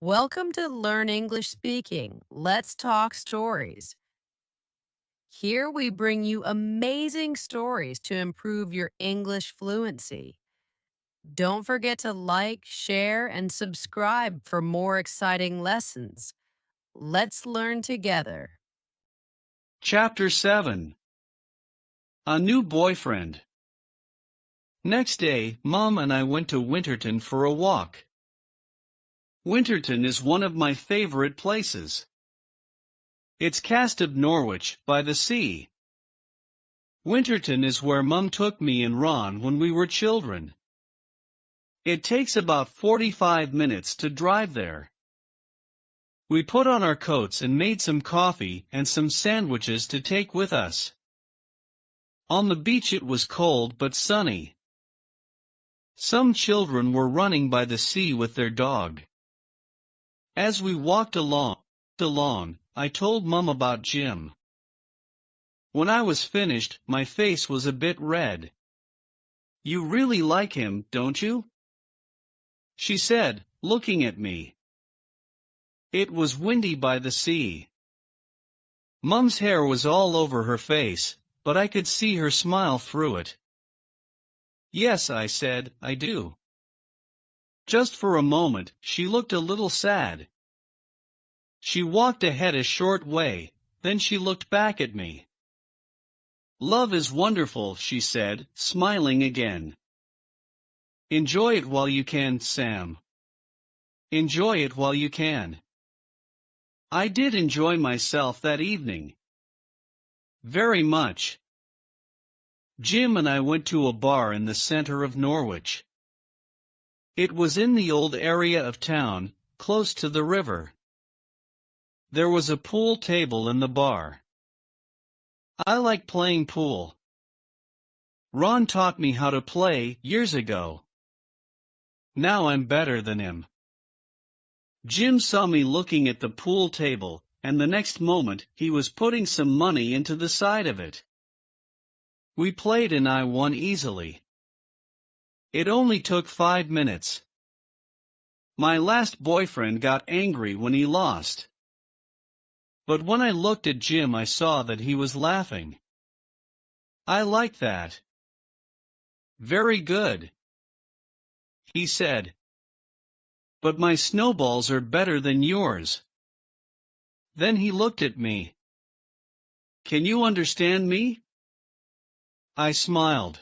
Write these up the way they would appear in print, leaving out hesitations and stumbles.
Welcome to Learn English Speaking. Let's talk stories. Here we bring you amazing stories to improve your English fluency. Don't forget to like, share, and subscribe for more exciting lessons. Let's learn together. Chapter 7. A New Boyfriend. Next day, Mom and I went to Winterton for a walk. Winterton is one of my favorite places. It's cast of Norwich, by the sea. Winterton is where Mom took me and Ron when we were children. It takes about 45 minutes to drive there. We put on our coats and made some coffee and some sandwiches to take with us. On the beach it was cold but sunny. Some children were running by the sea with their dog. As we walked along, I told Mum about Jim. When I was finished, my face was a bit red. "You really like him, don't you?" she said, looking at me. It was windy by the sea. Mum's hair was all over her face, but I could see her smile through it. "Yes," I said, "I do." Just for a moment, she looked a little sad. She walked ahead a short way, then she looked back at me. "Love is wonderful," she said, smiling again. "Enjoy it while you can, Sam. Enjoy it while you can." I did enjoy myself that evening. Very much. Jim and I went to a bar in the center of Norwich. It was in the old area of town, close to the river. There was a pool table in the bar. I like playing pool. Ron taught me how to play years ago. Now I'm better than him. Jim saw me looking at the pool table, and the next moment he was putting some money into the side of it. We played and I won easily. It only took 5 minutes. My last boyfriend got angry when he lost. But when I looked at Jim I saw that he was laughing. I liked that. "Very good," he said. "But my snowballs are better than yours." Then he looked at me. "Can you understand me?" I smiled.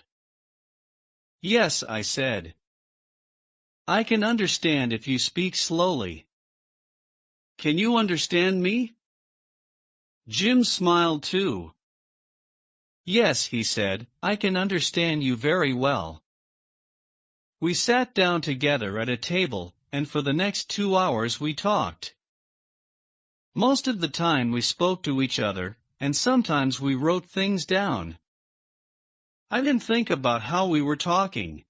"Yes," I said. "I can understand if you speak slowly." "Can you understand me?" Jim smiled too. "Yes," he said, "I can understand you very well." We sat down together at a table, and for the next 2 hours we talked. Most of the time we spoke to each other, and sometimes we wrote things down. I didn't think about how we were talking.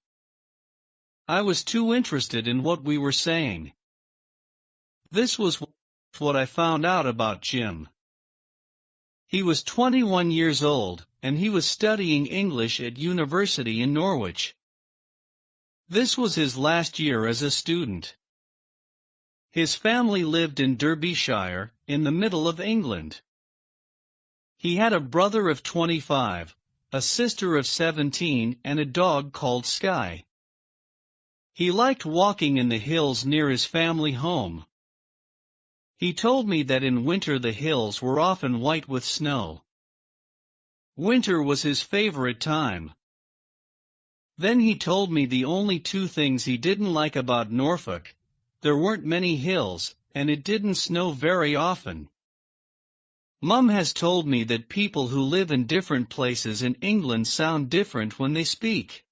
I was too interested in what we were saying. This was what I found out about Jim. He was 21 years old, and he was studying English at university in Norwich. This was his last year as a student. His family lived in Derbyshire, in the middle of England. He had a brother of 25, a sister of 17, and a dog called Sky. He liked walking in the hills near his family home. He told me that in winter the hills were often white with snow. Winter was his favorite time. Then he told me the only 2 things he didn't like about Norfolk: there weren't many hills, and it didn't snow very often. Mum has told me that people who live in different places in England sound different when they speak.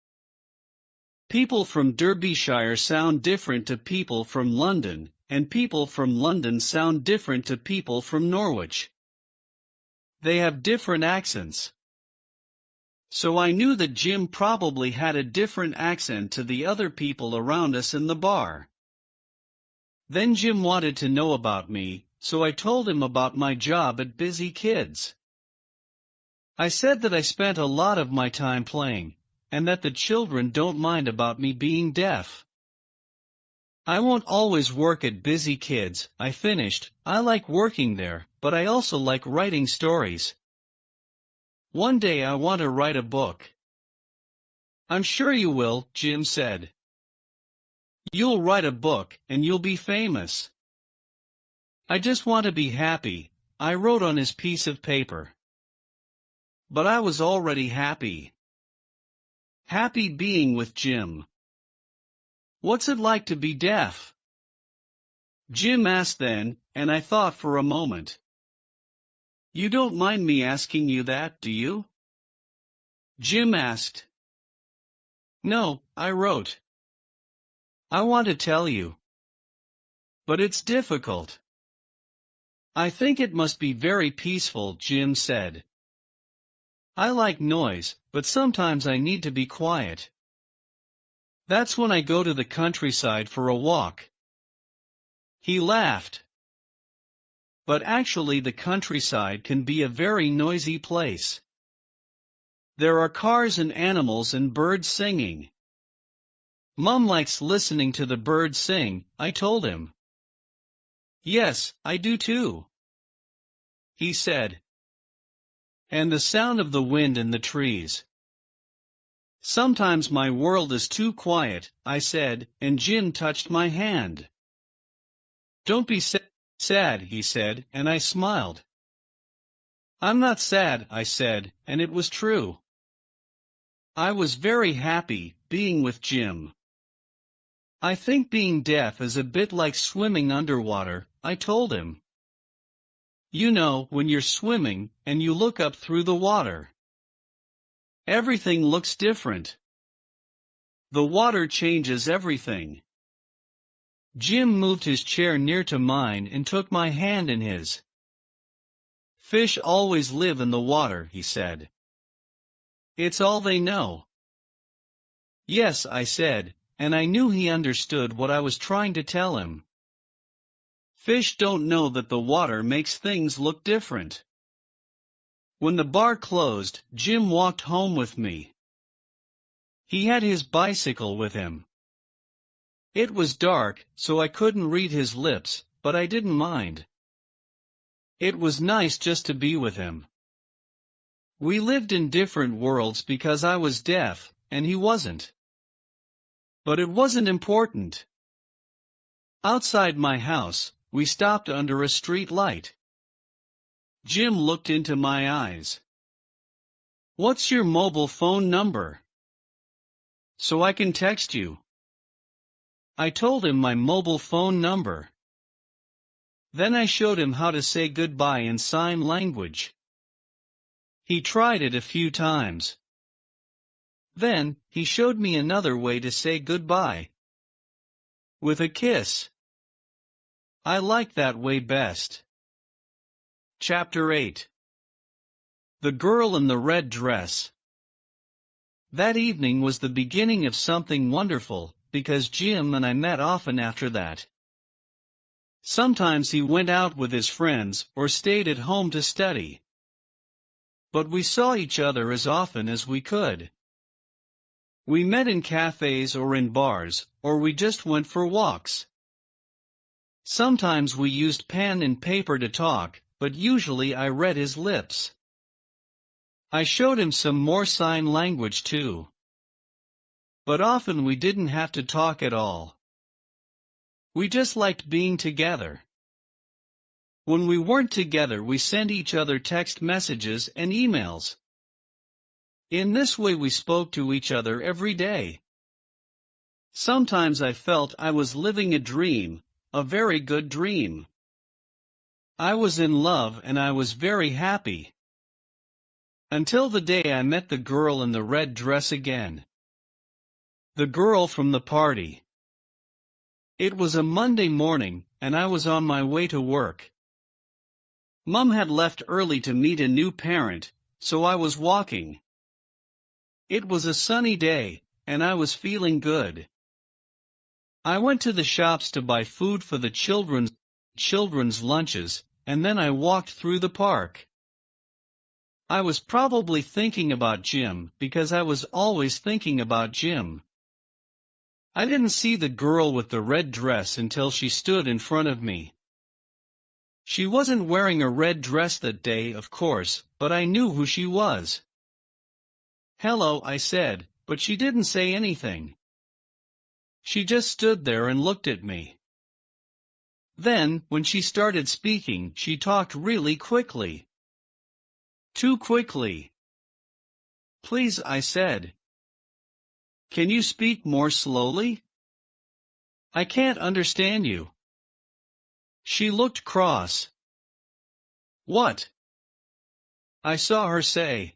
People from Derbyshire sound different to people from London, and people from London sound different to people from Norwich. They have different accents. So I knew that Jim probably had a different accent to the other people around us in the bar. Then Jim wanted to know about me, so I told him about my job at Busy Kids. I said that I spent a lot of my time playing, and that the children don't mind about me being deaf. I won't always work at Busy Kids, I finished. I like working there, but I also like writing stories. One day I want to write a book. I'm sure you will, Jim said. You'll write a book, and you'll be famous. I just want to be happy, I wrote on his piece of paper. But I was already happy. Happy being with Jim. What's it like to be deaf? Jim asked then, and I thought for a moment. You don't mind me asking you that, do you? Jim asked. No, I wrote. I want to tell you. But it's difficult. I think it must be very peaceful, Jim said. I like noise, but sometimes I need to be quiet. That's when I go to the countryside for a walk. He laughed. But actually the countryside can be a very noisy place. There are cars and animals and birds singing. Mom likes listening to the birds sing, I told him. Yes, I do too, he said. And the sound of the wind in the trees. Sometimes my world is too quiet, I said, and Jim touched my hand. Don't be sad, he said, and I smiled. I'm not sad, I said, and it was true. I was very happy, being with Jim. I think being deaf is a bit like swimming underwater, I told him. You know, when you're swimming, and you look up through the water. Everything looks different. The water changes everything. Jim moved his chair near to mine and took my hand in his. Fish always live in the water, he said. It's all they know. Yes, I said, and I knew he understood what I was trying to tell him. Fish don't know that the water makes things look different. When the bar closed, Jim walked home with me. He had his bicycle with him. It was dark, so I couldn't read his lips, but I didn't mind. It was nice just to be with him. We lived in different worlds because I was deaf, and he wasn't. But it wasn't important. Outside my house, we stopped under a street light. Jim looked into my eyes. What's your mobile phone number? So I can text you. I told him my mobile phone number. Then I showed him how to say goodbye in sign language. He tried it a few times. Then, he showed me another way to say goodbye. With a kiss. I like that way best. Chapter 8. The Girl in the Red Dress. That evening was the beginning of something wonderful, because Jim and I met often after that. Sometimes he went out with his friends or stayed at home to study. But we saw each other as often as we could. We met in cafes or in bars, or we just went for walks. Sometimes we used pen and paper to talk, but usually I read his lips. I showed him some more sign language too. But often we didn't have to talk at all. We just liked being together. When we weren't together, we sent each other text messages and emails. In this way we spoke to each other every day. Sometimes I felt I was living a dream, a very good dream. I was in love and I was very happy. Until the day I met the girl in the red dress again. The girl from the party. It was a Monday morning, and I was on my way to work. Mom had left early to meet a new parent, so I was walking. It was a sunny day, and I was feeling good. I went to the shops to buy food for the children's lunches, and then I walked through the park. I was probably thinking about Jim, because I was always thinking about Jim. I didn't see the girl with the red dress until she stood in front of me. She wasn't wearing a red dress that day, of course, but I knew who she was. "Hello," I said, but she didn't say anything. She just stood there and looked at me. Then, when she started speaking, she talked really quickly. Too quickly. "Please," I said. "Can you speak more slowly? I can't understand you." She looked cross. "What?" I saw her say.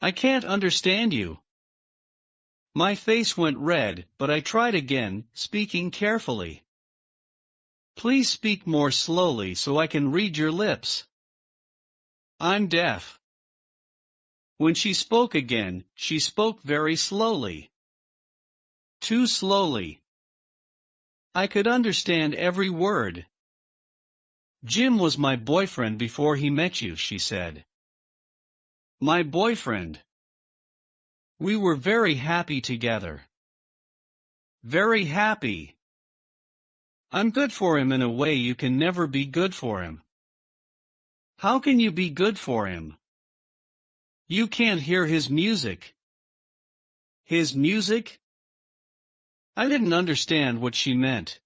"I can't understand you." My face went red, but I tried again, speaking carefully. "Please speak more slowly so I can read your lips. I'm deaf." When she spoke again, she spoke very slowly. Too slowly. I could understand every word. "Jim was my boyfriend before he met you," she said. My boyfriend. We were very happy together. Very happy. I'm good for him in a way you can never be good for him. How can you be good for him? You can't hear his music. His music? I didn't understand what she meant.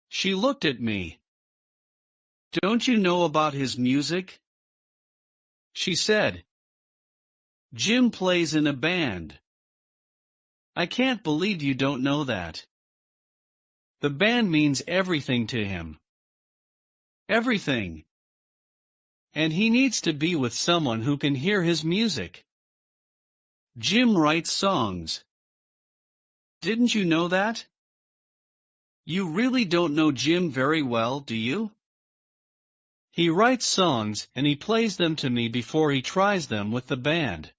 She looked at me. "Don't you know about his music?" She said. "Jim plays in a band." I can't believe you don't know that. The band means everything to him. Everything. And he needs to be with someone who can hear his music. Jim writes songs. Didn't you know that? You really don't know Jim very well, do you? He writes songs and he plays them to me before he tries them with the band.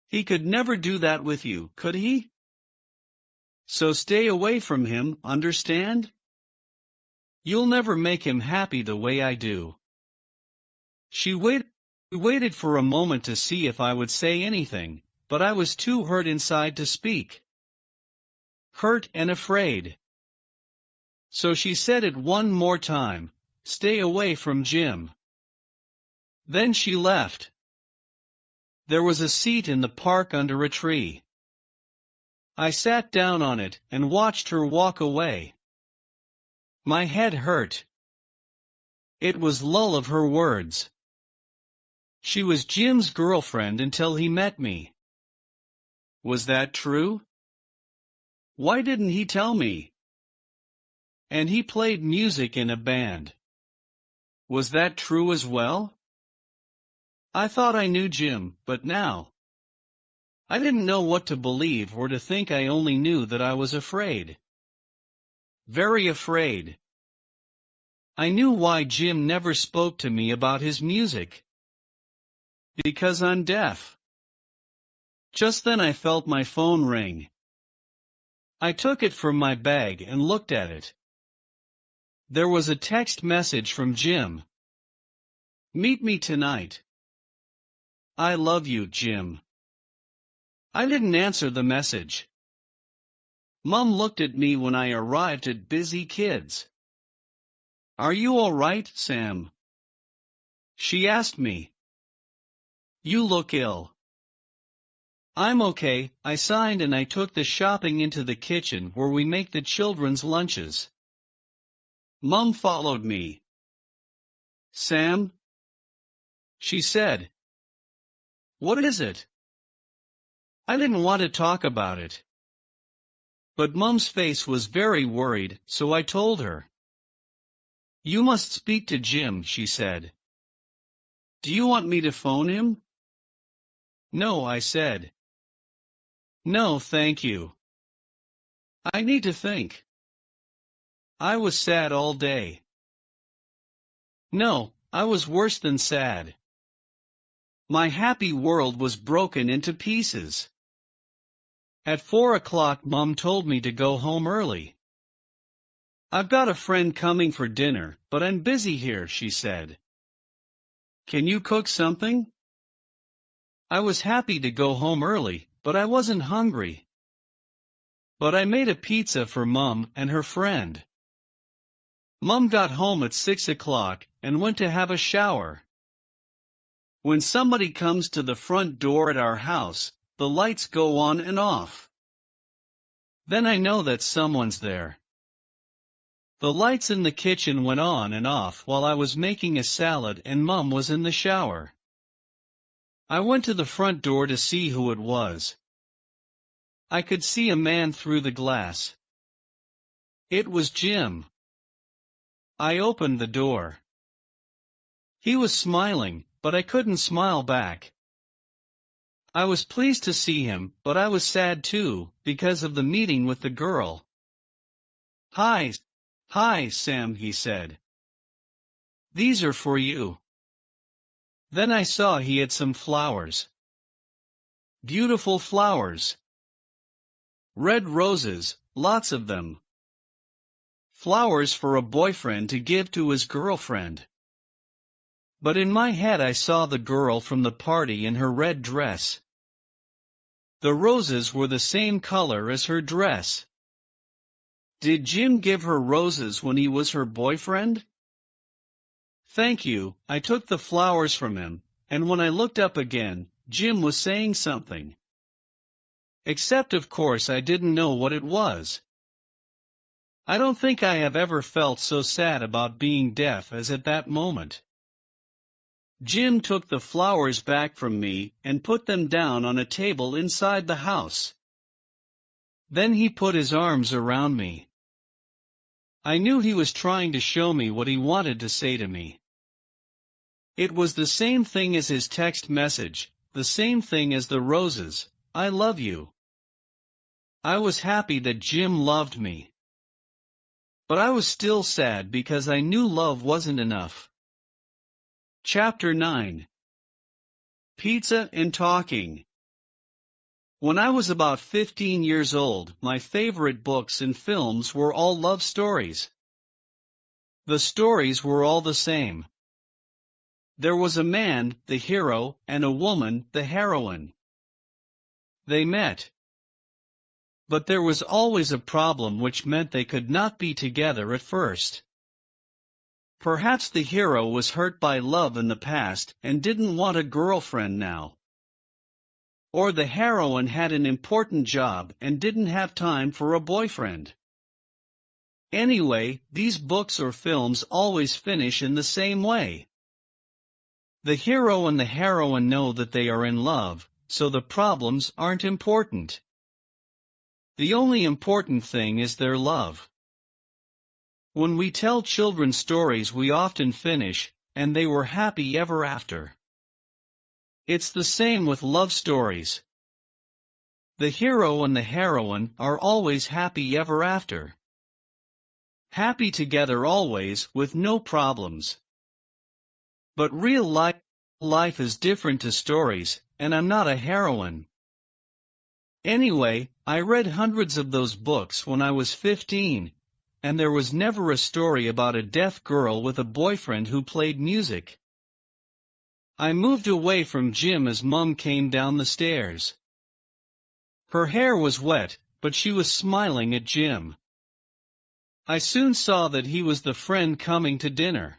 He could never do that with you, could he? So stay away from him, understand? You'll never make him happy the way I do. She waited for a moment to see if I would say anything, but I was too hurt inside to speak. Hurt and afraid. So she said it one more time, "Stay away from Jim." Then she left. There was a seat in the park under a tree. I sat down on it and watched her walk away. My head hurt. It was lull of her words. She was Jim's girlfriend until he met me. Was that true? Why didn't he tell me? And he played music in a band. Was that true as well? I thought I knew Jim, but now I didn't know what to believe or to think. I only knew that I was afraid. Very afraid. I knew why Jim never spoke to me about his music. Because I'm deaf. Just then I felt my phone ring. I took it from my bag and looked at it. There was a text message from Jim. "Meet me tonight. I love you, Jim." I didn't answer the message. Mom looked at me when I arrived at Busy Kids. "Are you all right, Sam?" she asked me. "You look ill." "I'm okay," I signed, and I took the shopping into the kitchen where we make the children's lunches. Mom followed me. "Sam?" she said. "What is it?" I didn't want to talk about it. But Mom's face was very worried, so I told her. "You must speak to Jim," she said. "Do you want me to phone him?" "No," I said. "No, thank you. I need to think. I was sad all day." No, I was worse than sad. My happy world was broken into pieces. At 4 o'clock, Mom told me to go home early. "I've got a friend coming for dinner, but I'm busy here," she said. "Can you cook something?" I was happy to go home early, but I wasn't hungry. but I made a pizza for Mum and her friend. Mum got home at 6 o'clock and went to have a shower. When somebody comes to the front door at our house, the lights go on and off. Then I know that someone's there. The lights in the kitchen went on and off while I was making a salad and Mum was in the shower. I went to the front door to see who it was. I could see a man through the glass. It was Jim. I opened the door. He was smiling, but I couldn't smile back. I was pleased to see him, but I was sad too, because of the meeting with the girl. Hi, Sam, he said. These are for you. Then I saw he had some flowers. Beautiful flowers. Red roses, lots of them. Flowers for a boyfriend to give to his girlfriend. But in my head I saw the girl from the party in her red dress. The roses were the same color as her dress. Did Jim give her roses when he was her boyfriend? Thank you, I took the flowers from him, and when I looked up again, Jim was saying something. Except of course I didn't know what it was. I don't think I have ever felt so sad about being deaf as at that moment. Jim took the flowers back from me and put them down on a table inside the house. Then he put his arms around me. I knew he was trying to show me what he wanted to say to me. It was the same thing as his text message, the same thing as the roses, I love you. I was happy that Jim loved me. But I was still sad because I knew love wasn't enough. Chapter 9. Pizza and Talking. When I was about 15 years old, my favorite books and films were all love stories. The stories were all the same. There was a man, the hero, and a woman, the heroine. They met. But there was always a problem which meant they could not be together at first. Perhaps the hero was hurt by love in the past and didn't want a girlfriend now. Or the heroine had an important job and didn't have time for a boyfriend. Anyway, these books or films always finish in the same way. The hero and the heroine know that they are in love, so the problems aren't important. The only important thing is their love. When we tell children stories we often finish, and they were happy ever after. It's the same with love stories. The hero and the heroine are always happy ever after. Happy together always with no problems. But real life is different to stories, and I'm not a heroine. Anyway, I read hundreds of those books when I was 15, and there was never a story about a deaf girl with a boyfriend who played music. I moved away from Jim as Mum came down the stairs. Her hair was wet, but she was smiling at Jim. I soon saw that he was the friend coming to dinner.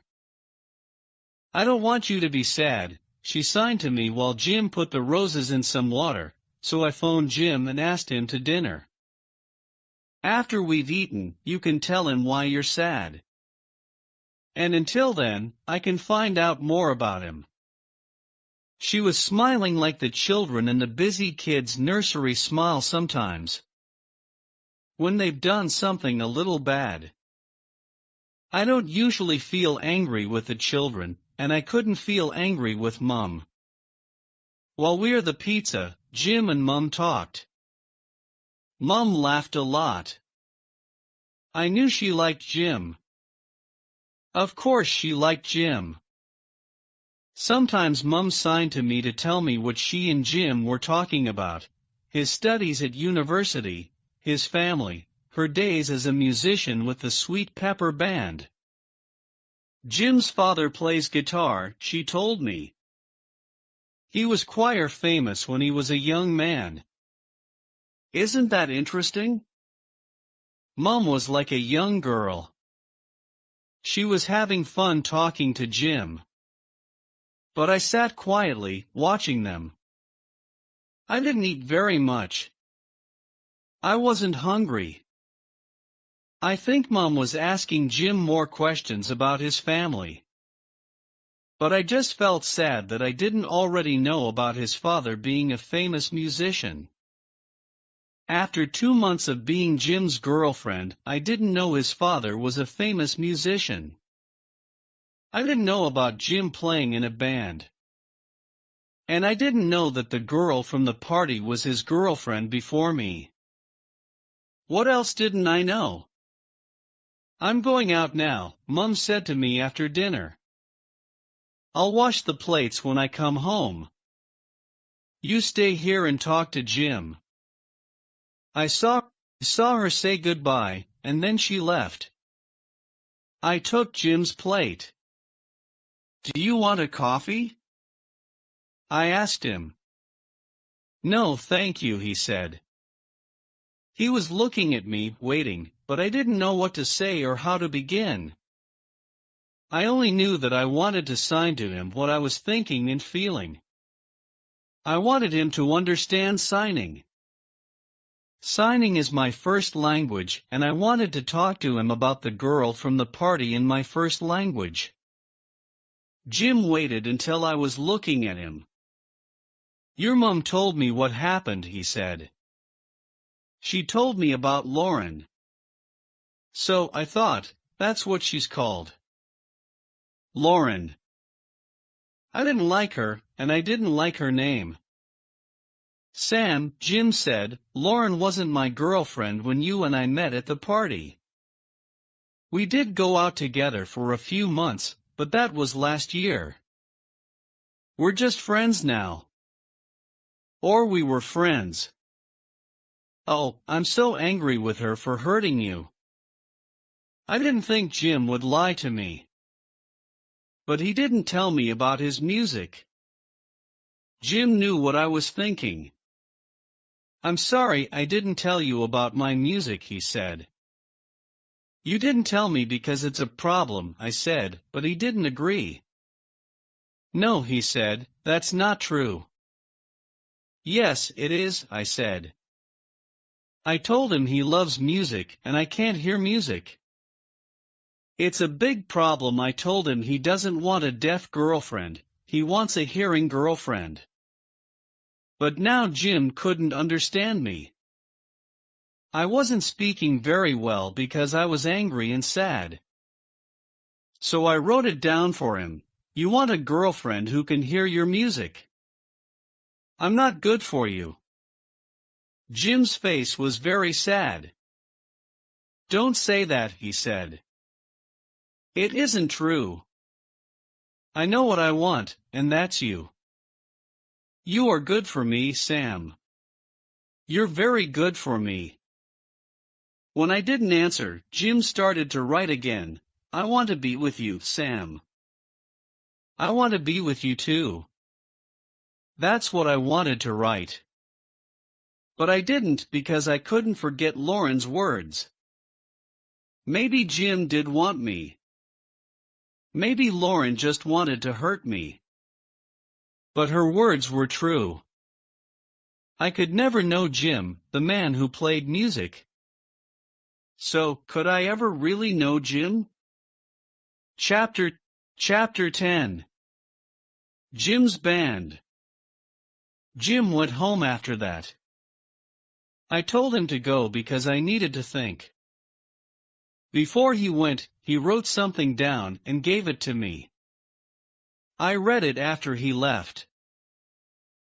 I don't want you to be sad, she signed to me while Jim put the roses in some water, so I phoned Jim and asked him to dinner. After we've eaten, you can tell him why you're sad. And until then, I can find out more about him. She was smiling like the children in the busy kids' nursery smile sometimes. When they've done something a little bad. I don't usually feel angry with the children, and I couldn't feel angry with Mum. While we ate the pizza, Jim and Mum talked. Mum laughed a lot. I knew she liked Jim. Of course she liked Jim. Sometimes Mum signed to me to tell me what she and Jim were talking about, his studies at university, his family, her days as a musician with the Sweet Pepper Band. Jim's father plays guitar, she told me. He was choir famous when he was a young man. Isn't that interesting? Mom was like a young girl. She was having fun talking to Jim. But I sat quietly, watching them. I didn't eat very much. I wasn't hungry. I think Mom was asking Jim more questions about his family. But I just felt sad that I didn't already know about his father being a famous musician. After 2 months of being Jim's girlfriend, I didn't know his father was a famous musician. I didn't know about Jim playing in a band. And I didn't know that the girl from the party was his girlfriend before me. What else didn't I know? I'm going out now, Mom said to me after dinner. I'll wash the plates when I come home. You stay here and talk to Jim. I saw her say goodbye, and then she left. I took Jim's plate. Do you want a coffee? I asked him. No, thank you, he said. He was looking at me, waiting, but I didn't know what to say or how to begin. I only knew that I wanted to sign to him what I was thinking and feeling. I wanted him to understand signing. Signing is my first language, and I wanted to talk to him about the girl from the party in my first language. Jim waited until I was looking at him. Your mom told me what happened, he said. She told me about Lauren. So, I thought, that's what she's called. Lauren. I didn't like her, and I didn't like her name. Sam, Jim said, Lauren wasn't my girlfriend when you and I met at the party. We did go out together for a few months, but that was last year. We're just friends now. Or we were friends. Oh, I'm so angry with her for hurting you. I didn't think Jim would lie to me. But he didn't tell me about his music. Jim knew what I was thinking. I'm sorry I didn't tell you about my music, he said. You didn't tell me because it's a problem, I said, but he didn't agree. No, he said, that's not true. Yes, it is, I said. I told him he loves music and I can't hear music. It's a big problem. I told him he doesn't want a deaf girlfriend, he wants a hearing girlfriend. But now Jim couldn't understand me. I wasn't speaking very well because I was angry and sad. So I wrote it down for him. You want a girlfriend who can hear your music. I'm not good for you. Jim's face was very sad. Don't say that, he said. It isn't true. I know what I want, and that's you. You are good for me, Sam. You're very good for me. When I didn't answer, Jim started to write again. I want to be with you, Sam. I want to be with you too. That's what I wanted to write. But I didn't because I couldn't forget Lauren's words. Maybe Jim did want me. Maybe Lauren just wanted to hurt me. But her words were true. I could never know Jim, the man who played music. So, could I ever really know Jim? Chapter 10. Jim's Band. Jim went home after that. I told him to go because I needed to think. Before he went, he wrote something down and gave it to me. I read it after he left.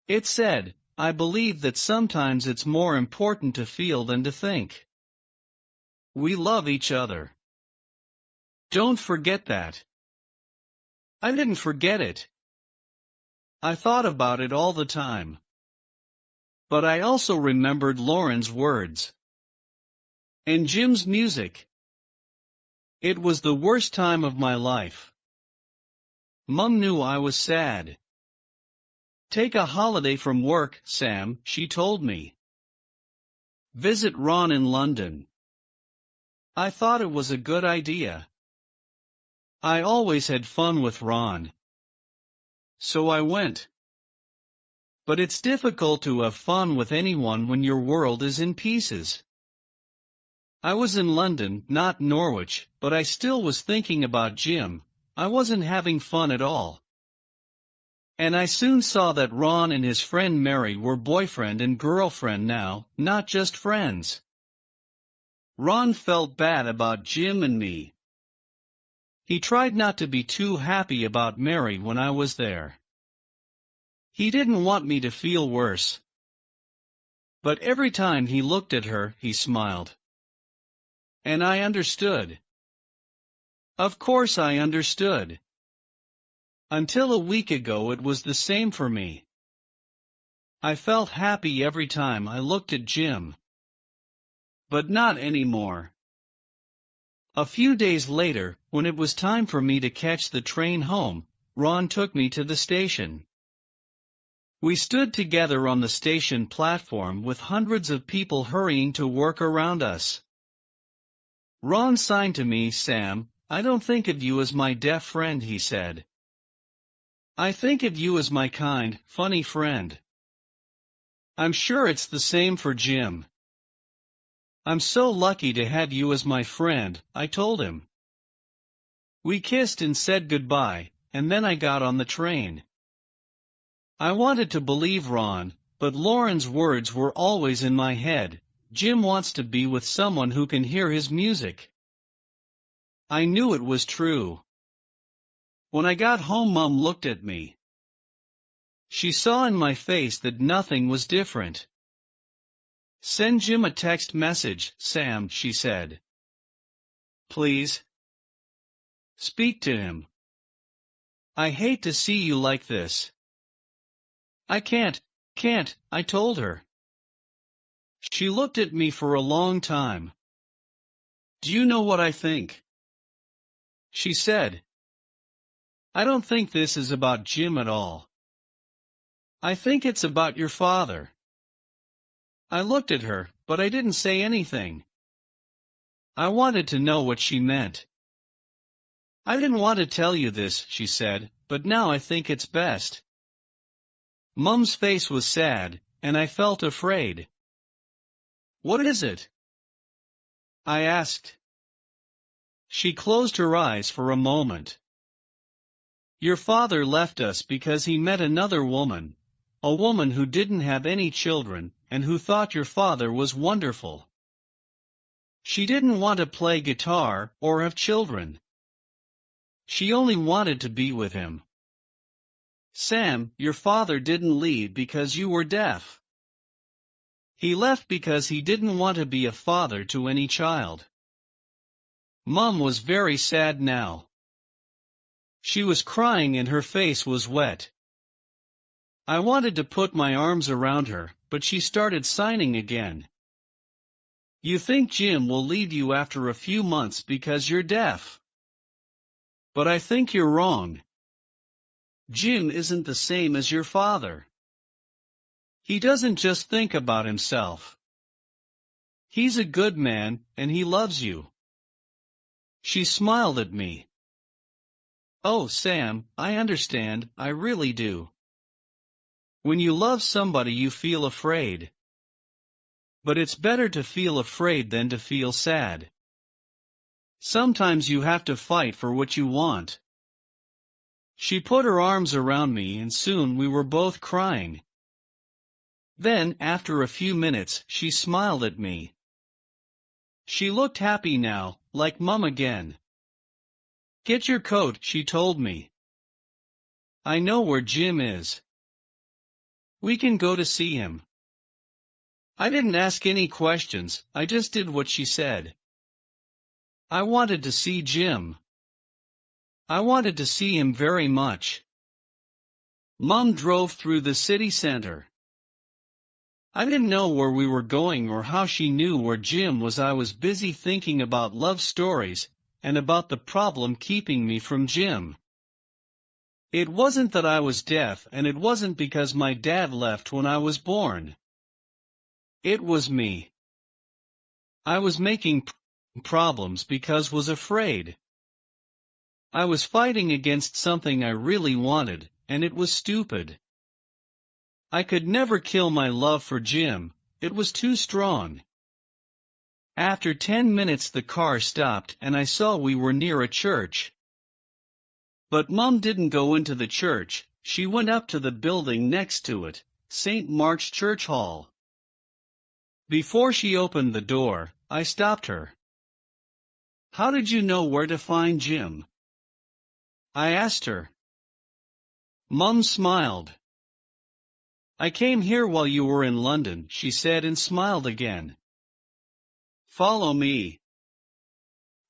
It said, I believe that sometimes it's more important to feel than to think. We love each other. Don't forget that. I didn't forget it. I thought about it all the time. But I also remembered Lauren's words. And Jim's music. It was the worst time of my life. Mom knew I was sad. Take a holiday from work, Sam, she told me. Visit Ron in London. I thought it was a good idea. I always had fun with Ron. So I went. But it's difficult to have fun with anyone when your world is in pieces. I was in London, not Norwich, but I still was thinking about Jim. I wasn't having fun at all. And I soon saw that Ron and his friend Mary were boyfriend and girlfriend now, not just friends. Ron felt bad about Jim and me. He tried not to be too happy about Mary when I was there. He didn't want me to feel worse. But every time he looked at her, he smiled. And I understood. Of course I understood. Until a week ago it was the same for me. I felt happy every time I looked at Jim. But not anymore. A few days later, when it was time for me to catch the train home, Ron took me to the station. We stood together on the station platform with hundreds of people hurrying to work around us. Ron signed to me, "Sam, I don't think of you as my deaf friend," he said. "I think of you as my kind, funny friend. I'm sure it's the same for Jim." "I'm so lucky to have you as my friend," I told him. We kissed and said goodbye, and then I got on the train. I wanted to believe Ron, but Lauren's words were always in my head. Jim wants to be with someone who can hear his music. I knew it was true. When I got home, Mom looked at me. She saw in my face that nothing was different. "Send Jim a text message, Sam," she said. "Please. Speak to him. I hate to see you like this." "I can't, I told her. She looked at me for a long time. "Do you know what I think?" she said. "I don't think this is about Jim at all. I think it's about your father." I looked at her, but I didn't say anything. I wanted to know what she meant. "I didn't want to tell you this," she said, "but now I think it's best." Mum's face was sad, and I felt afraid. "What is it?" I asked. She closed her eyes for a moment. "Your father left us because he met another woman, a woman who didn't have any children, and who thought your father was wonderful. She didn't want to play guitar or have children. She only wanted to be with him. Sam, your father didn't leave because you were deaf. He left because he didn't want to be a father to any child." Mum was very sad now. She was crying and her face was wet. I wanted to put my arms around her, but she started signing again. "You think Jim will leave you after a few months because you're deaf. But I think you're wrong. Jim isn't the same as your father. He doesn't just think about himself. He's a good man, and he loves you." She smiled at me. "Oh, Sam, I understand, I really do. When you love somebody you feel afraid. But it's better to feel afraid than to feel sad. Sometimes you have to fight for what you want." She put her arms around me and soon we were both crying. Then, after a few minutes, she smiled at me. She looked happy now, like Mum again. "Get your coat," she told me. "I know where Jim is. We can go to see him." I didn't ask any questions, I just did what she said. I wanted to see Jim. I wanted to see him very much. Mum drove through the city center. I didn't know where we were going or how she knew where Jim was. I was busy thinking about love stories and about the problem keeping me from Jim. It wasn't that I was deaf, and it wasn't because my dad left when I was born. It was me. I was making problems because was afraid. I was fighting against something I really wanted, and it was stupid. I could never kill my love for Jim, it was too strong. After 10 minutes the car stopped and I saw we were near a church. But Mum didn't go into the church, she went up to the building next to it, St. Mark's Church Hall. Before she opened the door, I stopped her. "How did you know where to find Jim?" I asked her. Mum smiled. "I came here while you were in London," she said and smiled again. "Follow me."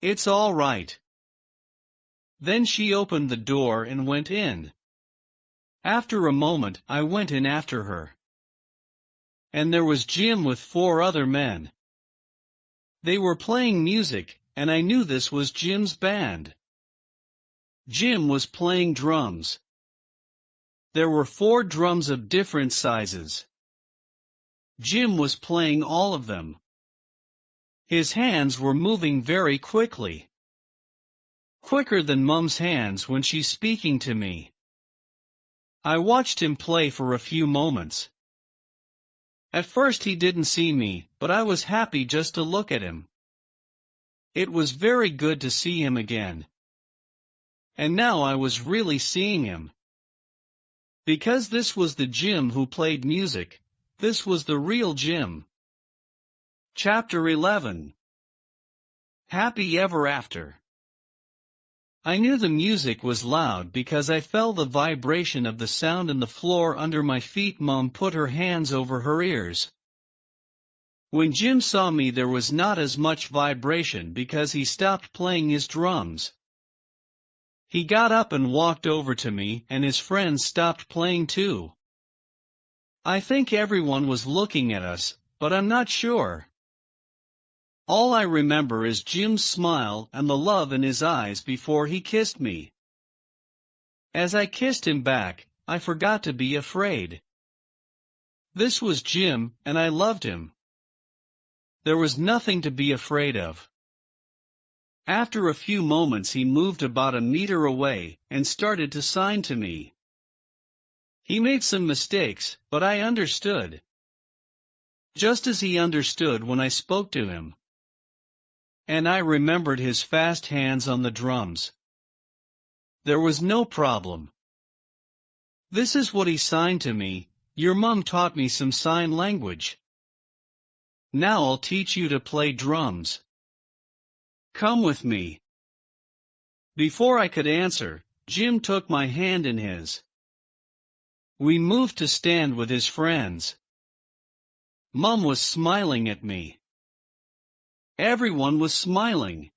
"It's all right." Then she opened the door and went in. After a moment, I went in after her. And there was Jim with 4 other men. They were playing music, and I knew this was Jim's band. Jim was playing drums. There were 4 drums of different sizes. Jim was playing all of them. His hands were moving very quickly. Quicker than Mum's hands when she's speaking to me. I watched him play for a few moments. At first he didn't see me, but I was happy just to look at him. It was very good to see him again. And now I was really seeing him. Because this was the Jim who played music, this was the real Jim. Chapter 11. Happy Ever After. I knew the music was loud because I felt the vibration of the sound in the floor under my feet. Mum put her hands over her ears. When Jim saw me there was not as much vibration because he stopped playing his drums. He got up and walked over to me, and his friends stopped playing too. I think everyone was looking at us, but I'm not sure. All I remember is Jim's smile and the love in his eyes before he kissed me. As I kissed him back, I forgot to be afraid. This was Jim, and I loved him. There was nothing to be afraid of. After a few moments he moved about a meter away and started to sign to me. He made some mistakes, but I understood. Just as he understood when I spoke to him. And I remembered his fast hands on the drums. There was no problem. This is what he signed to me. "Your mum taught me some sign language. Now I'll teach you to play drums. Come with me." Before I could answer, Jim took my hand in his. We moved to stand with his friends. Mum was smiling at me. Everyone was smiling.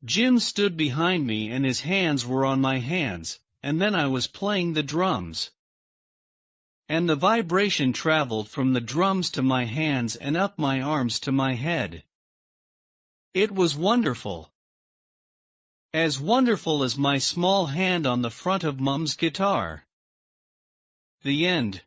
Jim stood behind me and his hands were on my hands, and then I was playing the drums. And the vibration traveled from the drums to my hands and up my arms to my head. It was wonderful. As wonderful as my small hand on the front of Mum's guitar. The end.